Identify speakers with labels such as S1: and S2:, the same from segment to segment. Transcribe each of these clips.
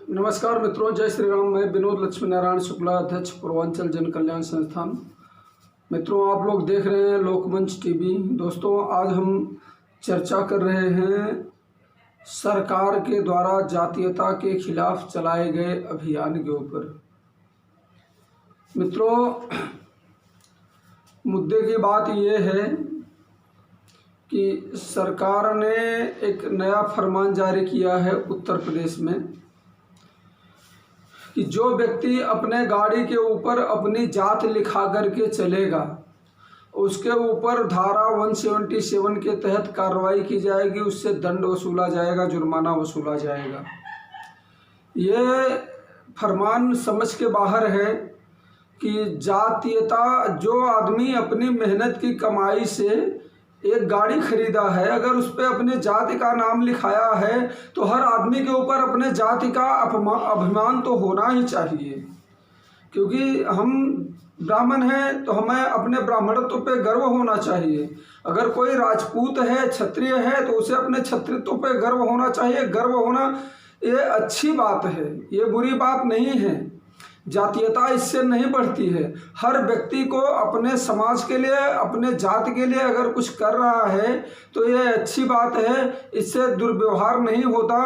S1: नमस्कार मित्रों, जय श्री राम। मैं विनोद लक्ष्मी नारायण शुक्ला, अध्यक्ष पूर्वांचल जन कल्याण संस्थान। मित्रों, आप लोग देख रहे हैं लोकमंच टीवी। दोस्तों, आज हम चर्चा कर रहे हैं सरकार के द्वारा जातीयता के खिलाफ चलाए गए अभियान के ऊपर। मित्रों, मुद्दे की बात यह है कि सरकार ने एक नया फरमान जारी किया है उत्तर प्रदेश में कि जो व्यक्ति अपने गाड़ी के ऊपर अपनी जात लिखा करके चलेगा उसके ऊपर धारा 177 के तहत कार्रवाई की जाएगी, उससे दंड वसूला जाएगा, जुर्माना वसूला जाएगा। ये फरमान समझ के बाहर है कि जातीयता, जो आदमी अपनी मेहनत की कमाई से एक गाड़ी खरीदा है, अगर उस पर अपने जाति का नाम लिखाया है तो हर आदमी के ऊपर अपने जाति का अभिमान तो होना ही चाहिए। क्योंकि हम ब्राह्मण हैं तो हमें अपने ब्राह्मणत्व पे गर्व होना चाहिए। अगर कोई राजपूत है, क्षत्रिय है, तो उसे अपने क्षत्रित्व पे गर्व होना चाहिए। गर्व होना ये अच्छी बात है, ये बुरी बात नहीं है। जातीयता इससे नहीं बढ़ती है। हर व्यक्ति को अपने समाज के लिए, अपने जाति के लिए अगर कुछ कर रहा है तो ये अच्छी बात है, इससे दुर्व्यवहार नहीं होता।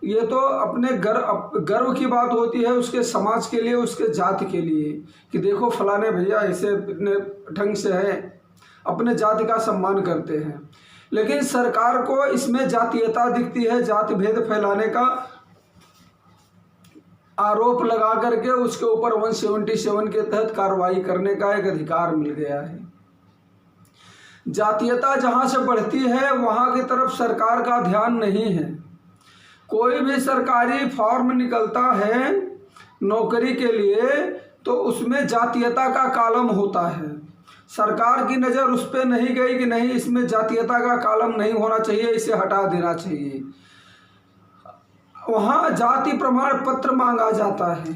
S1: ये तो अपने गर्व की बात होती है उसके समाज के लिए, उसके जाति के लिए, कि देखो फलाने भैया ऐसे इतने ढंग से है, अपने जाति का सम्मान करते हैं। लेकिन सरकार को इसमें जातीयता दिखती है, जाति भेद फैलाने का आरोप लगा करके उसके ऊपर 177 के तहत कार्रवाई करने का एक अधिकार मिल गया है। जातीयता जहां से बढ़ती है वहां की तरफ सरकार का ध्यान नहीं है। कोई भी सरकारी फॉर्म निकलता है नौकरी के लिए तो उसमें जातीयता का कॉलम होता है। सरकार की नज़र उस पर नहीं गई कि नहीं, इसमें जातीयता का कॉलम नहीं होना चाहिए, इसे हटा देना चाहिए। वहाँ जाति प्रमाण पत्र मांगा जाता है।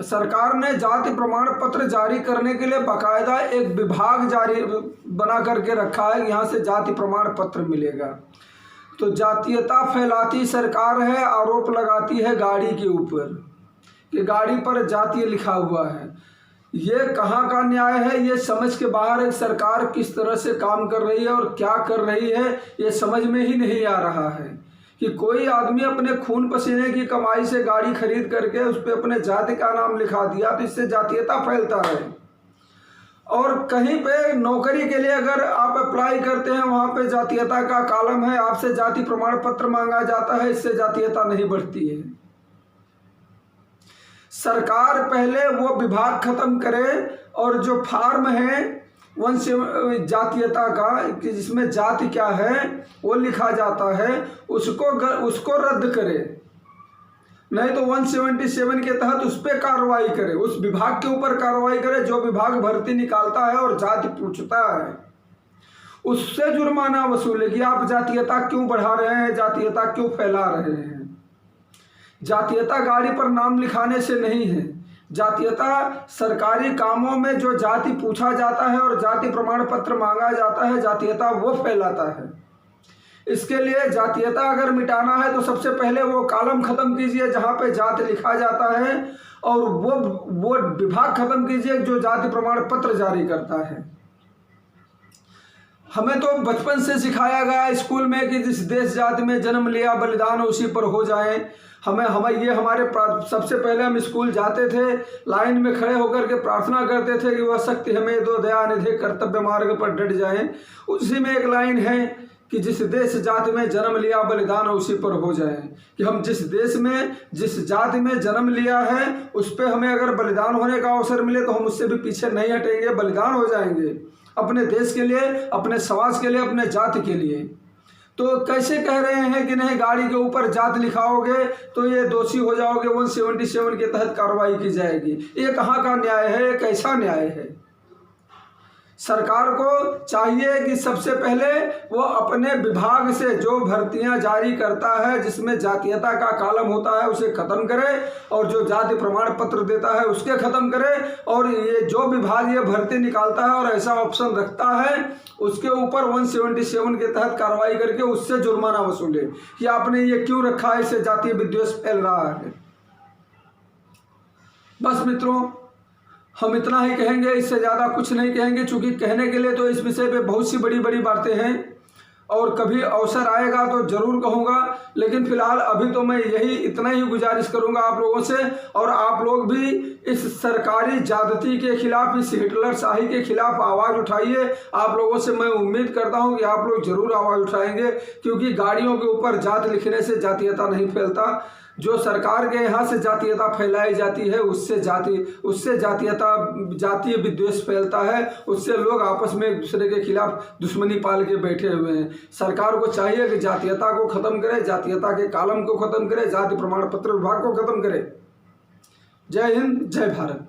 S1: सरकार ने जाति प्रमाण पत्र जारी करने के लिए बाकायदा एक विभाग जारी बना करके रखा है, यहाँ से जाति प्रमाण पत्र मिलेगा। तो जातीयता फैलाती सरकार है, आरोप लगाती है गाड़ी के ऊपर कि गाड़ी पर जातीय लिखा हुआ है। ये कहाँ का न्याय है? ये समझ के बाहर है। सरकार किस तरह से काम कर रही है और क्या कर रही है, ये समझ में ही नहीं आ रहा है कि कोई आदमी अपने खून पसीने की कमाई से गाड़ी खरीद करके उस पर अपने जाति का नाम लिखा दिया तो इससे जातीयता फैलता है। और कहीं पे नौकरी के लिए अगर आप अप्लाई करते हैं, वहाँ पे जातीयता का कॉलम है, आपसे जाति प्रमाण पत्र मांगा जाता है, इससे जातीयता नहीं बढ़ती है। सरकार पहले वो विभाग खत्म करे और जो फॉर्म है जातीयता का, कि जिसमें जाति क्या है वो लिखा जाता है, उसको रद्द करे। नहीं तो 177 के तहत उस पर कार्रवाई करे, उस विभाग के ऊपर कार्रवाई करे जो विभाग भर्ती निकालता है और जाति पूछता है, उससे जुर्माना वसूले कि आप जातीयता क्यों बढ़ा रहे हैं, जातीयता क्यों फैला रहे हैं। जातीयता गाड़ी पर नाम लिखाने से नहीं है। जातीयता सरकारी कामों में जो जाति पूछा जाता है और जाति प्रमाण पत्र मांगा जाता है, जातीयता वो फैलाता है। इसके लिए जातीयता अगर मिटाना है तो सबसे पहले वो कॉलम खत्म कीजिए जहाँ पे जाति लिखा जाता है, और वो विभाग खत्म कीजिए जो जाति प्रमाण पत्र जारी करता है। हमें तो बचपन से सिखाया गया स्कूल में कि जिस देश जाति में जन्म लिया बलिदान उसी पर हो जाए। ये हमारे सबसे पहले हम स्कूल जाते थे, लाइन में खड़े होकर के प्रार्थना करते थे कि वह शक्ति हमें दो, दया निधि, कर्तव्य मार्ग पर डट जाएं। उसी में एक लाइन है कि जिस देश जाति में जन्म लिया बलिदान उसी पर हो जाए। कि हम जिस देश में, जिस जाति में जन्म लिया है उस पर हमें अगर बलिदान होने का अवसर मिले तो हम उससे भी पीछे नहीं हटेंगे, बलिदान हो जाएंगे अपने देश के लिए, अपने समाज के लिए, अपने जाति के लिए। तो कैसे कह रहे हैं कि नहीं, गाड़ी के ऊपर जात लिखाओगे तो ये दोषी हो जाओगे, 177 के तहत कार्रवाई की जाएगी। ये कहाँ का न्याय है? ये कैसा न्याय है? सरकार को चाहिए कि सबसे पहले वो अपने विभाग से जो भर्तियां जारी करता है जिसमें जातीयता का कॉलम होता है उसे खत्म करे, और जो जाति प्रमाण पत्र देता है उसके खत्म करे। और ये जो विभाग ये भर्ती निकालता है और ऐसा ऑप्शन रखता है उसके ऊपर 177 के तहत कार्रवाई करके उससे जुर्माना वसूले कि आपने ये क्यों रखा है, इससे जातीय विद्वेष फैल रहा है। बस मित्रों, हम इतना ही कहेंगे, इससे ज़्यादा कुछ नहीं कहेंगे, चूँकि कहने के लिए तो इस विषय पे बहुत सी बड़ी बड़ी बातें हैं और कभी अवसर आएगा तो ज़रूर कहूँगा। लेकिन फिलहाल अभी तो मैं यही इतना ही गुजारिश करूँगा आप लोगों से, और आप लोग भी इस सरकारी ज़्यादती के खिलाफ, इस हिटलर शाही के खिलाफ आवाज़ उठाइए। आप लोगों से मैं उम्मीद करता हूँ कि आप लोग ज़रूर आवाज़ उठाएंगे, क्योंकि गाड़ियों के ऊपर जात लिखने से जातीयता नहीं फैलता। जो सरकार के यहाँ से जातीयता फैलाई जाती है उससे जातीय विद्वेष फैलता है, उससे लोग आपस में एक दूसरे के खिलाफ दुश्मनी पाल के बैठे हुए हैं। सरकार को चाहिए कि जातीयता को खत्म करे, जातीयता के कालम को खत्म करे, जाति प्रमाण पत्र विभाग को खत्म करे। जय हिंद, जय भारत।